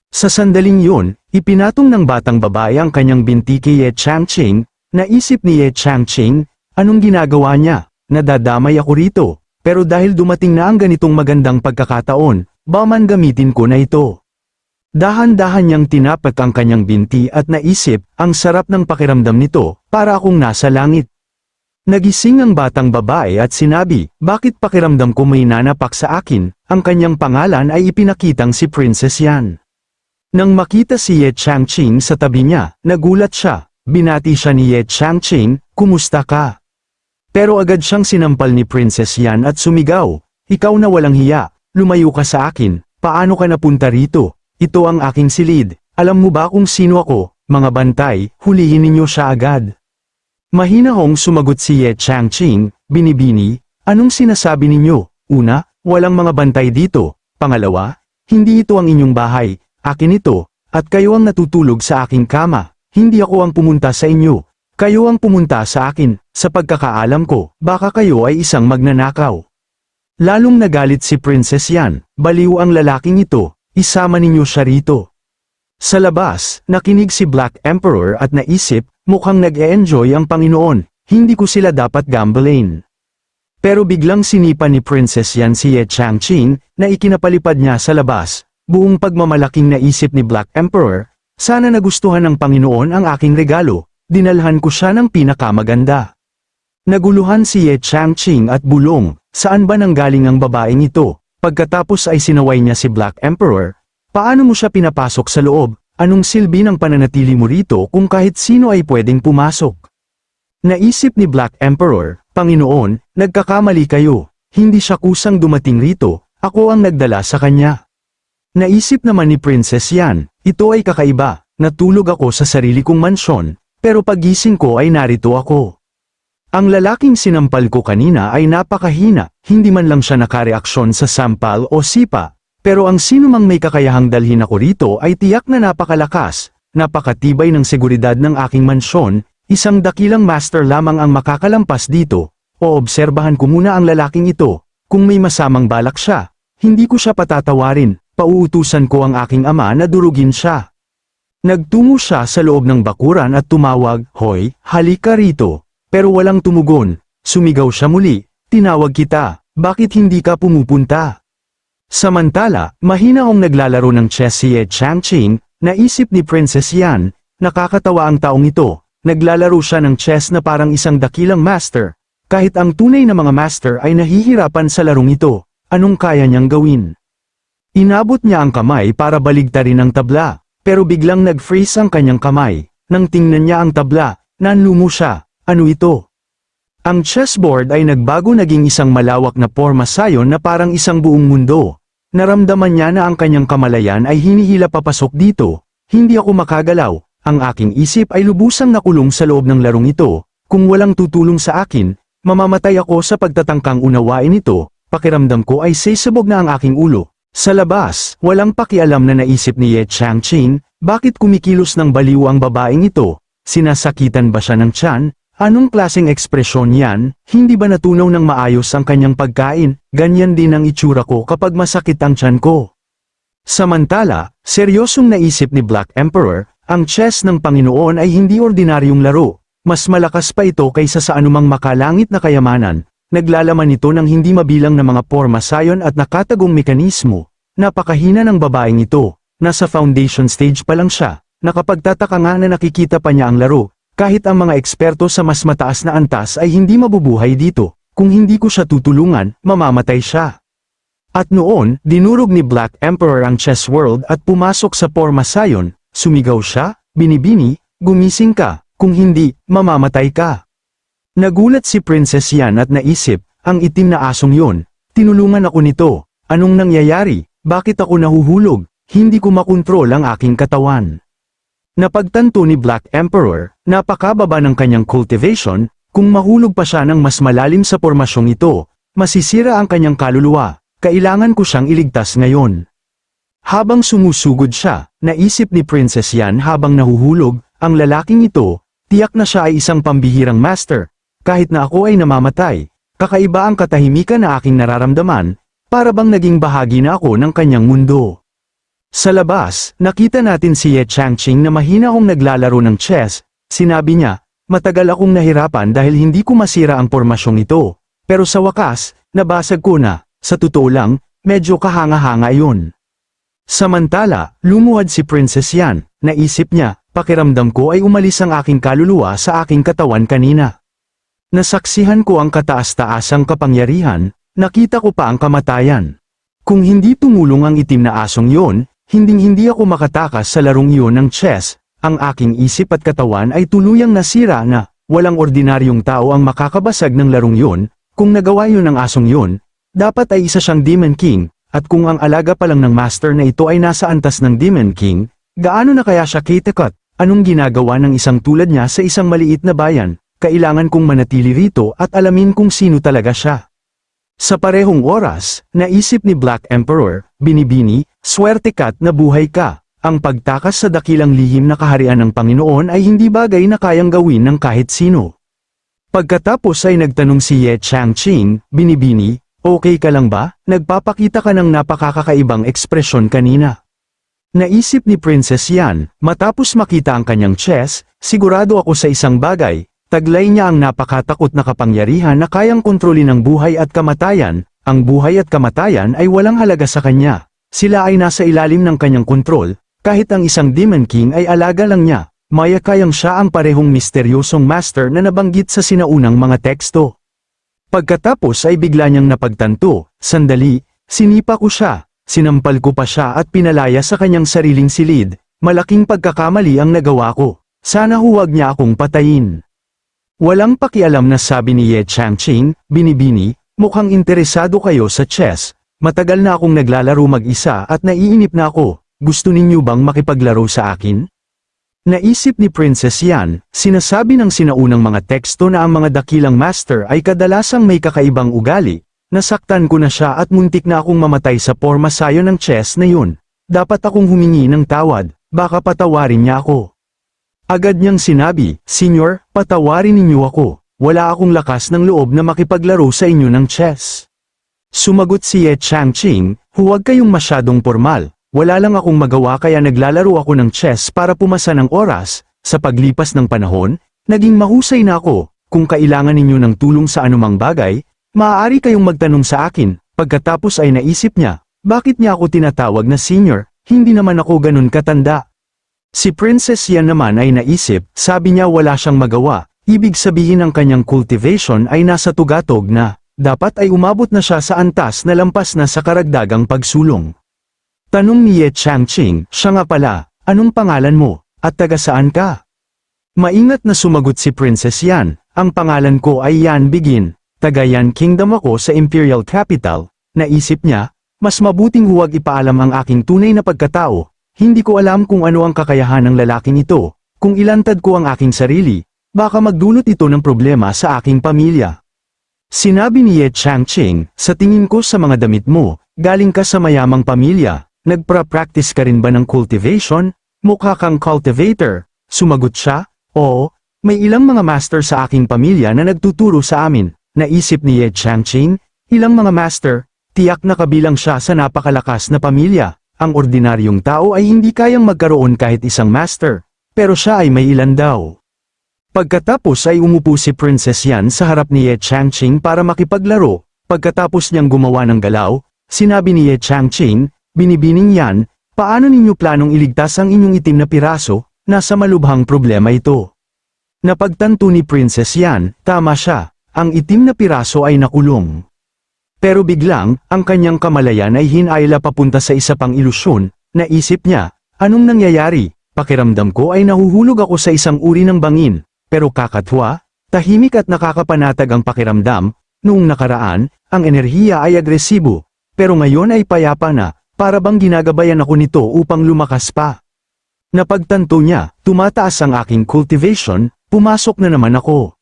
Speaker 1: Sa sandaling yun, ipinatong ng batang babae ang kanyang binti kay Ye Changqing, naisip ni Ye Changqing, anong ginagawa niya? Nadadamay ako rito, pero dahil dumating na ang ganitong magandang pagkakataon, baman gamitin ko na ito. Dahan-dahan niyang tinapat ang kanyang binti at naisip, ang sarap ng pakiramdam nito, para akong nasa langit. Nagising ang batang babae at sinabi, bakit pakiramdam ko may nanapak sa akin, ang kanyang pangalan ay ipinakitang si Princess Yan. Nang makita si Ye Changqing sa tabi niya, nagulat siya, binati siya ni Ye Changqing, kumusta ka? Pero agad siyang sinampal ni Princess Yan at sumigaw, ikaw na walang hiya, lumayo ka sa akin, paano ka napunta rito? Ito ang aking silid, alam mo ba kung sino ako, mga bantay, hulihin ninyo siya agad. Mahinahong sumagot si Ye Changqing, binibini, anong sinasabi ninyo? Una, walang mga bantay dito. Pangalawa, hindi ito ang inyong bahay, akin ito, at kayo ang natutulog sa aking kama. Hindi ako ang pumunta sa inyo. Kayo ang pumunta sa akin, sa pagkakaalam ko, baka kayo ay isang magnanakaw. Lalong nagalit si Princess Yan, baliw ang lalaking ito, isama ninyo siya rito. Sa labas, nakinig si Black Emperor at naisip, mukhang nag-e-enjoy ang Panginoon, hindi ko sila dapat gambling. Pero biglang sinipa ni Princess Yan si Ye Changqing, na ikinapalipad niya sa labas, buong pagmamalaking naisip ni Black Emperor, Sana nagustuhan ng Panginoon ang aking regalo, dinalhan ko siya ng pinakamaganda. Naguluhan si Ye Changqing at bulong, saan ba nanggaling ang babaeng ito? Pagkatapos ay sinaway niya si Black Emperor, paano mo siya pinapasok sa loob? Anong silbi ng pananatili mo rito kung kahit sino ay pwedeng pumasok? Naisip ni Black Emperor, Panginoon, nagkakamali kayo, hindi siya kusang dumating rito, ako ang nagdala sa kanya. Naisip naman ni Princess Yan, ito ay kakaiba, natulog ako sa sarili kong mansyon, pero pagising ko ay narito ako. Ang lalaking sinampal ko kanina ay napakahina, hindi man lang siya nakareaksyon sa sampal o sipa, pero ang sino mang may kakayahang dalhin ako rito ay tiyak na napakalakas, napakatibay ng seguridad ng aking mansyon, isang dakilang master lamang ang makakalampas dito, o obserbahan ko muna ang lalaking ito, kung may masamang balak siya, hindi ko siya patatawarin, pauutusan ko ang aking ama na durugin siya. Nagtungo siya sa loob ng bakuran at tumawag, Hoy, halika rito, pero walang tumugon, sumigaw siya muli, tinawag kita, bakit hindi ka pumupunta? Samantala, mahina akong naglalaro ng chess si Ye Changqing, naisip ni Princess Yan, nakakatawa ang taong ito, naglalaro siya ng chess na parang isang dakilang master, kahit ang tunay na mga master ay nahihirapan sa larong ito, anong kaya niyang gawin? Inabot niya ang kamay para baligtarin ang tabla, pero biglang nag-freeze ang kanyang kamay, nang tingnan niya ang tabla, nanlumo siya, ano ito? Ang chessboard ay nagbago naging isang malawak na porma sayon na parang isang buong mundo. Naramdaman niya na ang kanyang kamalayan ay hinihila papasok dito, hindi ako makagalaw, ang aking isip ay lubusang nakulong sa loob ng larong ito, kung walang tutulong sa akin, mamamatay ako sa pagtatangkang unawain ito, pakiramdam ko ay sesabog na ang aking ulo. Sa labas, walang pakialam na naisip ni Ye Changqing, bakit kumikilos ng baliw ang babaeng ito, sinasakitan ba siya ng tiyan? Anong klaseng ekspresyon yan, hindi ba natunaw ng maayos ang kanyang pagkain, ganyan din ang itsura ko kapag masakit ang tiyan ko. Samantala, seryosong naisip ni Black Emperor, ang chess ng Panginoon ay hindi ordinaryong laro, mas malakas pa ito kaysa sa anumang makalangit na kayamanan, naglalaman ito ng hindi mabilang na mga porma sayon at nakatagong mekanismo, napakahina ng babaeng ito, nasa foundation stage pa lang siya, nakapagtataka nga na nakikita pa niya ang laro. Kahit ang mga eksperto sa mas mataas na antas ay hindi mabubuhay dito, kung hindi ko siya tutulungan, mamamatay siya. At noon, dinurog ni Black Emperor ang chess world at pumasok sa porma sayon, sumigaw siya, binibini, gumising ka, kung hindi, mamamatay ka. Nagulat si Princess Yan at naisip, ang itim na asong yon, tinulungan ako nito, anong nangyayari, bakit ako nahuhulog, hindi ko makontrol ang aking katawan. Napagtanto ni Black Emperor, napakababa ng kanyang cultivation, kung mahulog pa siya ng mas malalim sa pormasyong ito, masisira ang kanyang kaluluwa, kailangan ko siyang iligtas ngayon. Habang sumusugod siya, naisip ni Princess Yan habang nahuhulog, ang lalaking ito, tiyak na siya ay isang pambihirang master, kahit na ako ay namamatay, kakaiba ang katahimikan na aking nararamdaman, para bang naging bahagi na ako ng kanyang mundo. Sa labas, nakita natin si Ye Changqing na mahina akong naglalaro ng chess, sinabi niya, matagal akong nahirapan dahil hindi ko masira ang pormasyong ito, pero sa wakas, nabasag ko na, sa totoo lang, medyo kahanga-hanga iyon. Samantala, lumuhad si Princess Yan, naisip niya, pakiramdam ko ay umalis ang aking kaluluwa sa aking katawan kanina. Nasaksihan ko ang kataas-taasang kapangyarihan, nakita ko pa ang kamatayan. Kung hindi tumulong ang itim na asong yon, hinding-hindi ako makatakas sa larong iyon ng chess, ang aking isip at katawan ay tuluyang nasira na, walang ordinaryong tao ang makakabasag ng larong iyon, kung nagawa yun ng asong yun, dapat ay isa siyang Demon King, at kung ang alaga pa lang ng master na ito ay nasa antas ng Demon King, gaano na kaya siya kitakot, anong ginagawa ng isang tulad niya sa isang maliit na bayan, kailangan kong manatili rito at alamin kung sino talaga siya. Sa parehong oras, naisip ni Black Emperor, binibini, swerte ka't na buhay ka, ang pagtakas sa dakilang lihim na kaharian ng Panginoon ay hindi bagay na kayang gawin ng kahit sino. Pagkatapos ay nagtanong si Ye Changqing, binibini, okay ka lang ba? Nagpapakita ka ng napakakakaibang ekspresyon kanina. Naisip ni Princess Yan, matapos makita ang kanyang chess, sigurado ako sa isang bagay, taglay niya ang napakatakot na kapangyarihan na kayang kontrolin ang buhay at kamatayan, ang buhay at kamatayan ay walang halaga sa kanya, sila ay nasa ilalim ng kanyang kontrol, Kahit ang isang Demon King ay alaga lang niya, mayakayang siya ang parehong misteryosong master na nabanggit sa sinaunang mga teksto. Pagkatapos ay bigla niyang napagtanto, sandali, sinipa ko siya, sinampal ko pa siya at pinalaya sa kanyang sariling silid, malaking pagkakamali ang nagawa ko, sana huwag niya akong patayin. Walang pakialam na sabi ni Ye Changqing, binibini, mukhang interesado kayo sa chess, matagal na akong naglalaro mag-isa at naiinip na ako, gusto ninyo bang makipaglaro sa akin? Naisip ni Princess Yan, sinasabi ng sinaunang mga teksto na ang mga dakilang master ay kadalasang may kakaibang ugali, nasaktan ko na siya at muntik na akong mamatay sa pormasayo ng chess na yun, dapat akong humingi ng tawad, baka patawarin niya ako. Agad niyang sinabi, Senyor, patawarin ninyo ako, wala akong lakas ng loob na makipaglaro sa inyo ng chess. Sumagot si Ye Changqing, huwag kayong masyadong formal, wala lang akong magawa kaya naglalaro ako ng chess para pumasa ng oras, sa paglipas ng panahon, naging mahusay na ako, kung kailangan ninyo ng tulong sa anumang bagay, maaari kayong magtanong sa akin, pagkatapos ay naisip niya, bakit niya ako tinatawag na senior, hindi naman ako ganun katanda. Si Princess Yan naman ay naisip, sabi niya wala siyang magawa, ibig sabihin ang kanyang cultivation ay nasa tugatog na, dapat ay umabot na siya sa antas na lampas na sa karagdagang pagsulong. Tanong ni Ye Changqing, siya nga pala, anong pangalan mo, at taga saan ka? Maingat na sumagot si Princess Yan, ang pangalan ko ay Yan Begin, taga Yan Kingdom ako sa Imperial Capital, naisip niya, mas mabuting huwag ipaalam ang aking tunay na pagkatao. Hindi ko alam kung ano ang kakayahan ng lalaking ito, kung ilantad ko ang aking sarili, baka magdulot ito ng problema sa aking pamilya. Sinabi ni Ye Changqing, sa tingin ko sa mga damit mo, galing ka sa mayamang pamilya, nagpa-practice ka rin ba ng cultivation? Mukha kang cultivator. Sumagot siya, oo, may ilang mga master sa aking pamilya na nagtuturo sa amin. Naisip ni Ye Changqing, ilang mga master, tiyak na kabilang siya sa napakalakas na pamilya. Ang ordinaryong tao ay hindi kayang magkaroon kahit isang master, pero siya ay may ilan daw. Pagkatapos ay umupo si Princess Yan sa harap ni Ye Changqing para makipaglaro, pagkatapos niyang gumawa ng galaw, sinabi ni Ye Changqing, binibining Yan, paano ninyo planong iligtas ang inyong itim na piraso, nasa malubhang problema ito. Napagtanto ni Princess Yan, tama siya, ang itim na piraso ay nakulong. Pero biglang, ang kanyang kamalayan ay hinayla papunta sa isa pang ilusyon, naisip niya, anong nangyayari, pakiramdam ko ay nahuhulog ako sa isang uri ng bangin, pero kakatwa, tahimik at nakakapanatag ang pakiramdam, noong nakaraan, ang enerhiya ay agresibo, pero ngayon ay payapa na, para bang ginagabayan ako nito upang lumakas pa. Napagtanto niya, tumataas ang aking cultivation, pumasok na naman ako.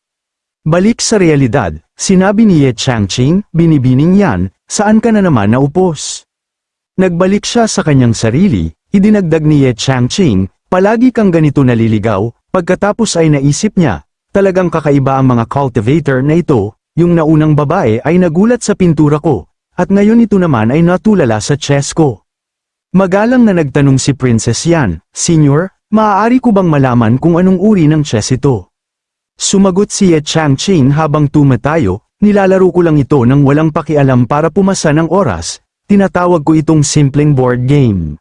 Speaker 1: Balik sa realidad, sinabi ni Ye Changqing, binibining Yan, saan ka na naman naupos? Nagbalik siya sa kanyang sarili, idinagdag ni Ye Changqing, palagi kang ganito naliligaw, pagkatapos ay naisip niya, talagang kakaiba ang mga cultivator na ito, yung naunang babae ay nagulat sa pintura ko, at ngayon ito naman ay natulala sa chess ko. Magalang na nagtanong si Princess Yan, Senyor, maaari ko bang malaman kung anong uri ng chess ito? Sumagot si Ye Changqing habang tumatayo, nilalaro ko lang ito nang walang pakialam para pumasa ng oras, tinatawag ko itong simpleng board game.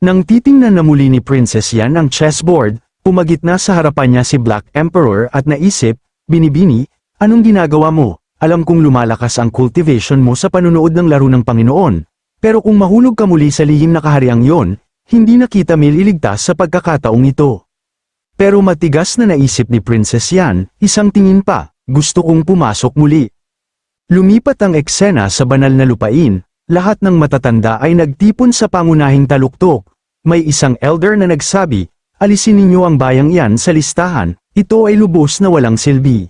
Speaker 1: Nang titingnan na muli ni Princess Yan ang chessboard, pumagitna sa harapan niya si Black Emperor at naisip, binibini, anong ginagawa mo? Alam kong lumalakas ang cultivation mo sa panunood ng laro ng Panginoon, pero kung mahulog ka muli sa lihim na kahariang yon, hindi na kita mililigtas sa pagkakataong ito. Pero matigas na naisip ni Princess Yan, isang tingin pa, gusto kong pumasok muli. Lumipat ang eksena sa banal na lupain, lahat ng matatanda ay nagtipon sa pangunahing taluktok. May isang elder na nagsabi, alisin ninyo ang bayang yan sa listahan, ito ay lubos na walang silbi.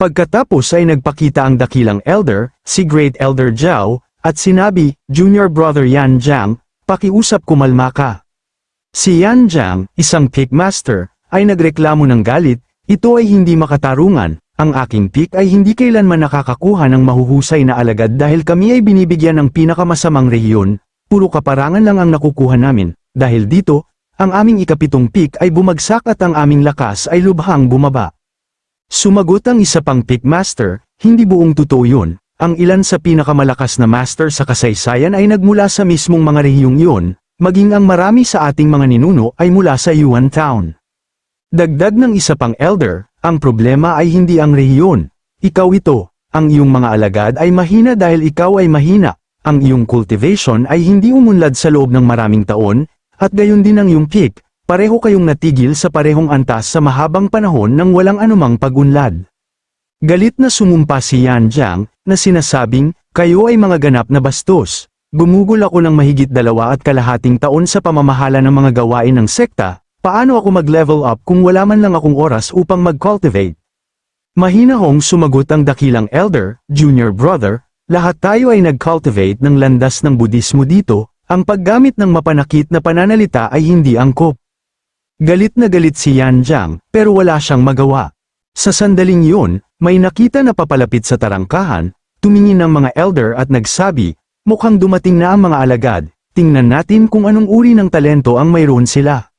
Speaker 1: Pagkatapos ay nagpakita ang dakilang elder, si Great Elder Zhao, at sinabi, Junior Brother Yan Jiang, pakiusap kumalma ka. Si Yan Jiang, isang pick master, ay nagreklamo ng galit, ito ay hindi makatarungan, ang aking pick ay hindi kailanman nakakakuha ng mahuhusay na alagad dahil kami ay binibigyan ng pinakamasamang rehiyon, puro kaparangan lang ang nakukuha namin, dahil dito, ang aming ikapitong pick ay bumagsak at ang aming lakas ay lubhang bumaba. Sumagot ang isa pang pick master, hindi buong totoo yun, ang ilan sa pinakamalakas na master sa kasaysayan ay nagmula sa mismong mga rehiyong yun, maging ang marami sa ating mga ninuno ay mula sa Yuan Town. Dagdag ng isa pang elder, ang problema ay hindi ang rehiyon. Ikaw ito, ang iyong mga alagad ay mahina dahil ikaw ay mahina, ang iyong cultivation ay hindi umunlad sa loob ng maraming taon, at gayon din ang iyong peak, pareho kayong natigil sa parehong antas sa mahabang panahon ng walang anumang pag-unlad. Galit na sumumpa si Yan Jiang, na sinasabing, kayo ay mga ganap na bastos. Gumugol ako ng mahigit 2.5 taon sa pamamahala ng mga gawain ng sekta, paano ako mag-level up kung wala man lang akong oras upang mag-cultivate? Mahinahong sumagot ang dakilang elder, junior brother, lahat tayo ay nag-cultivate ng landas ng Budismo dito, ang paggamit ng mapanakit na pananalita ay hindi angkop. Galit na galit si Yan Jiang, pero wala siyang magawa. Sa sandaling yun, may nakita na papalapit sa tarangkahan, tumingin ng mga elder at nagsabi, mukhang dumating na ang mga alagad, tingnan natin kung anong uri ng talento ang mayroon sila.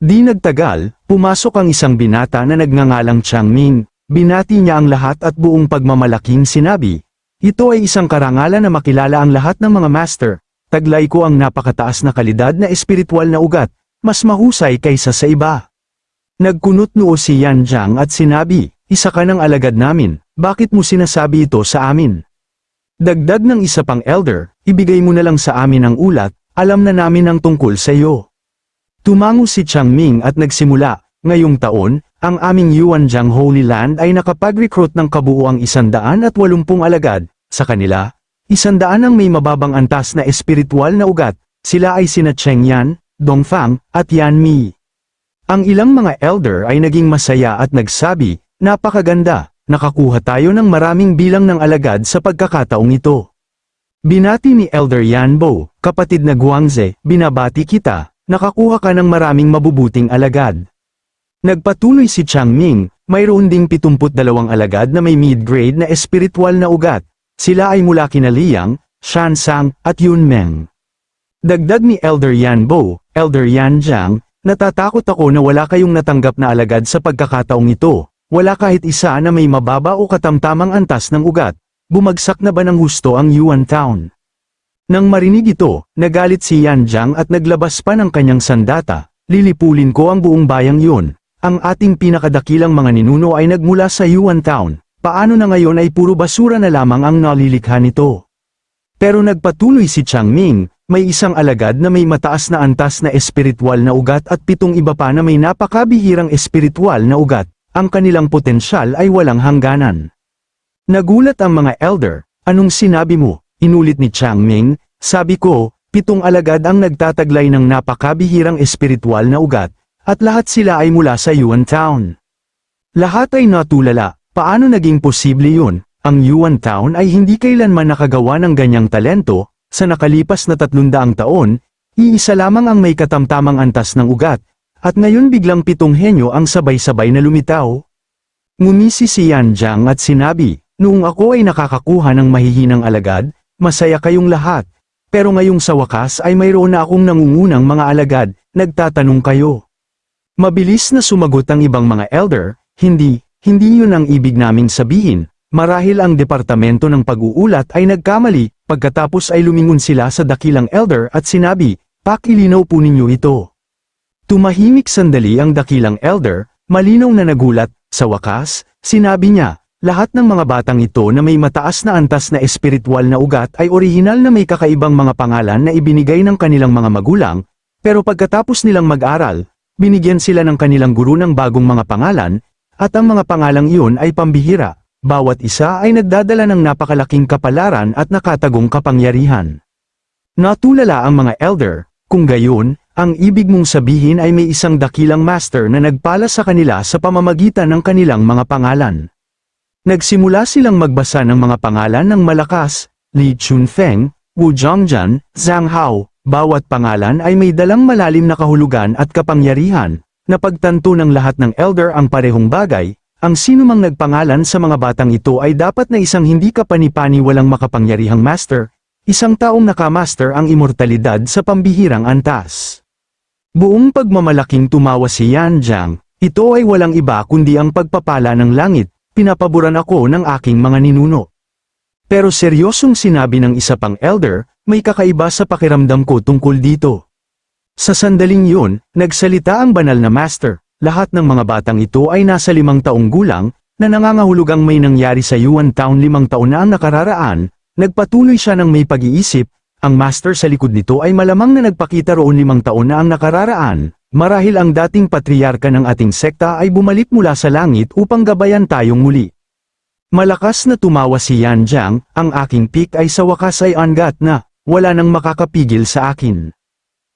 Speaker 1: Di nagtagal, pumasok ang isang binata na nagngangalang Chang Ming, binati niya ang lahat at buong pagmamalaking sinabi, ito ay isang karangalan na makilala ang lahat ng mga master, taglay ko ang napakataas na kalidad na espiritual na ugat, mas mahusay kaysa sa iba. Nagkunot noo si Yan Jiang at sinabi, isa ka ng alagad namin, bakit mo sinasabi ito sa amin? Dagdag ng isa pang elder, ibigay mo na lang sa amin ang ulat, alam na namin ang tungkol sa iyo. Tumango si Chang Ming at nagsimula, ngayong taon, ang aming Yuanjiang Holy Land ay nakapag-recruit ng kabuuang 180 alagad, sa kanila, 100 ang may mababang antas na espiritual na ugat, sila ay sina Cheng Yan, Dongfang, at Yan Mi. Ang ilang mga elder ay naging masaya at nagsabi, napakaganda, nakakuha tayo ng maraming bilang ng alagad sa pagkakataong ito. Binati ni Elder Yan Bo, kapatid na Guangze, binabati kita, nakakuha ka ng maraming mabubuting alagad. Nagpatuloy si Chang Ming, mayroon ding 72 alagad na may mid-grade na espiritual na ugat, sila ay mula kina Liang, Shansang, at Yun Meng. Dagdag ni Elder Yan Bo, Elder Yan Jiang, natatakot ako na wala kayong natanggap na alagad sa pagkakataong ito, wala kahit isa na may mababa o katamtamang antas ng ugat, bumagsak na ba ng husto ang Yuan Town? Nang marinig ito, nagalit si Yan Jiang at naglabas pa ng kanyang sandata, lilipulin ko ang buong bayang yun, ang ating pinakadakilang mga ninuno ay nagmula sa Yuan Town, paano na ngayon ay puro basura na lamang ang nalilikha nito? Pero nagpatuloy si Chang Ming, may isang alagad na may mataas na antas na espiritual na ugat at 7 iba pa na may napakabihirang espiritual na ugat, ang kanilang potensyal ay walang hangganan. Nagulat ang mga elder, anong sinabi mo? Inulit ni Chang Ming, sabi ko, 7 alagad ang nagtataglay ng napakabihirang espiritual na ugat, at lahat sila ay mula sa Yuan Town. Lahat ay natulala, paano naging posible yun? Ang Yuan Town ay hindi kailanman nakagawa ng ganyang talento. Sa nakalipas na 300 taon, iisa lamang ang may katamtamang antas ng ugat, at ngayon biglang 7 henyo ang sabay-sabay na lumitaw. Ngumisi si Yan Jiang at sinabi, noong ako ay nakakakuha ng mahihinang alagad, masaya kayong lahat, pero ngayong sa wakas ay mayroon na akong nangungunang mga alagad, nagtatanong kayo. Mabilis na sumagot ang ibang mga elder, hindi yun ang ibig naming sabihin. Marahil ang departamento ng pag-uulat ay nagkamali, pagkatapos ay lumingon sila sa dakilang elder at sinabi, pakilinaw po ninyo ito. Tumahimik sandali ang dakilang elder, malinaw na nagulat, sa wakas, sinabi niya, lahat ng mga batang ito na may mataas na antas na espiritual na ugat ay orihinal na may kakaibang mga pangalan na ibinigay ng kanilang mga magulang, pero pagkatapos nilang mag-aral, binigyan sila ng kanilang guru ng bagong mga pangalan, at ang mga pangalang iyon ay pambihira. Bawat isa ay nagdadala ng napakalaking kapalaran at nakatagong kapangyarihan. Natulala ang mga elder, kung gayon, ang ibig mong sabihin ay may isang dakilang master na nagpala sa kanila sa pamamagitan ng kanilang mga pangalan. Nagsimula silang magbasa ng mga pangalan ng malakas, Li Chunfeng, Wu Zhongzhan, Zhang Hao, bawat pangalan ay may dalang malalim na kahulugan at kapangyarihan, napagtanto ng lahat ng elder ang parehong bagay. Ang sinumang nagpangalan sa mga batang ito ay dapat na isang hindi kapanipani walang makapangyarihang master, isang taong nakamaster ang immortalidad sa pambihirang antas. Buong pagmamalaking tumawa si Yan Jiang, ito ay walang iba kundi ang pagpapala ng langit, pinapaboran ako ng aking mga ninuno. Pero seryosong sinabi ng isa pang elder, may kakaiba sa pakiramdam ko tungkol dito. Sa sandaling yun, nagsalita ang banal na master. Lahat ng mga batang ito ay nasa 5 taong gulang, na nangangahulugang may nangyari sa Yuan Town 5 taon na ang nakararaan. Nagpatuloy siya ng may pag-iisip. Ang master sa likod nito ay malamang na nagpakita roon 5 taon na ang nakararaan. Marahil ang dating patriarka ng ating sekta ay bumalik mula sa langit upang gabayan tayong muli. Malakas na tumawa si Yan Jiang, ang aking peak ay sa wakas ay ungat na, wala nang makakapigil sa akin.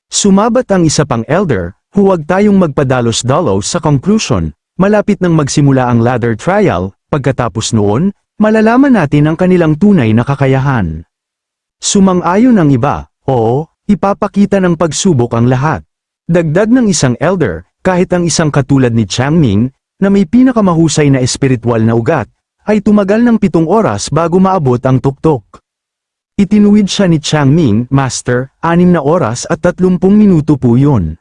Speaker 1: Sumabat ang isa pang elder, huwag tayong magpadalos-dalos sa conclusion, malapit nang magsimula ang ladder trial, pagkatapos noon, malalaman natin ang kanilang tunay na kakayahan. Sumang-ayon ang iba, oo, ipapakita ng pagsubok ang lahat. Dagdag ng isang elder, kahit ang isang katulad ni Changming, na may pinakamahusay na espiritual na ugat, ay tumagal ng 7 oras bago maabot ang tuktok. Itinuwid siya ni Changming, Master, 6 na oras at 30 minuto po yun.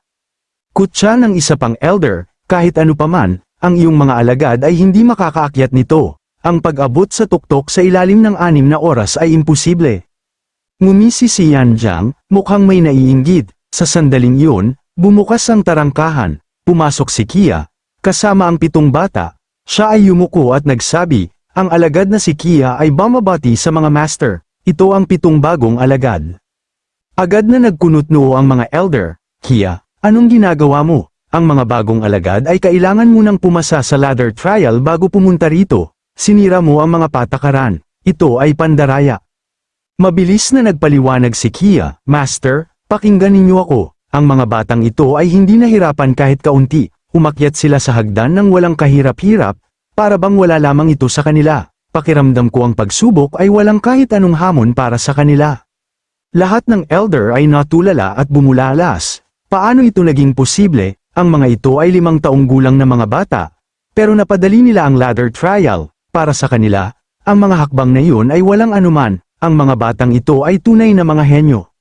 Speaker 1: Kutya ng isa pang elder, kahit ano paman, ang iyong mga alagad ay hindi makakaakyat nito. Ang pag-abot sa tuktok sa ilalim ng 6 na oras ay imposible. Ngumisi si Yan Jiang, mukhang may naiinggit. Sa sandaling yun, bumukas ang tarangkahan, pumasok si Kia, kasama ang 7 bata. Siya ay yumuko at nagsabi, ang alagad na si Kia ay bumabati sa mga master. Ito ang 7 bagong alagad. Agad na nagkunot noo ang mga elder. Kia, anong ginagawa mo? Ang mga bagong alagad ay kailangan munang pumasa sa ladder trial bago pumunta rito. Sinira mo ang mga patakaran. Ito ay pandaraya. Mabilis na nagpaliwanag si Kia, Master, pakinggan ninyo ako. Ang mga batang ito ay hindi nahirapan kahit kaunti. Umakyat sila sa hagdan ng walang kahirap-hirap, para bang wala lamang ito sa kanila. Pakiramdam ko ang pagsubok ay walang kahit anong hamon para sa kanila. Lahat ng elder ay natulala at bumulalas. Paano ito naging posible? Ang mga ito ay 5 taong gulang na mga bata. Pero napadali nila ang ladder trial. Para sa kanila, ang mga hakbang na iyon ay walang anuman. Ang mga batang ito ay tunay na mga henyo.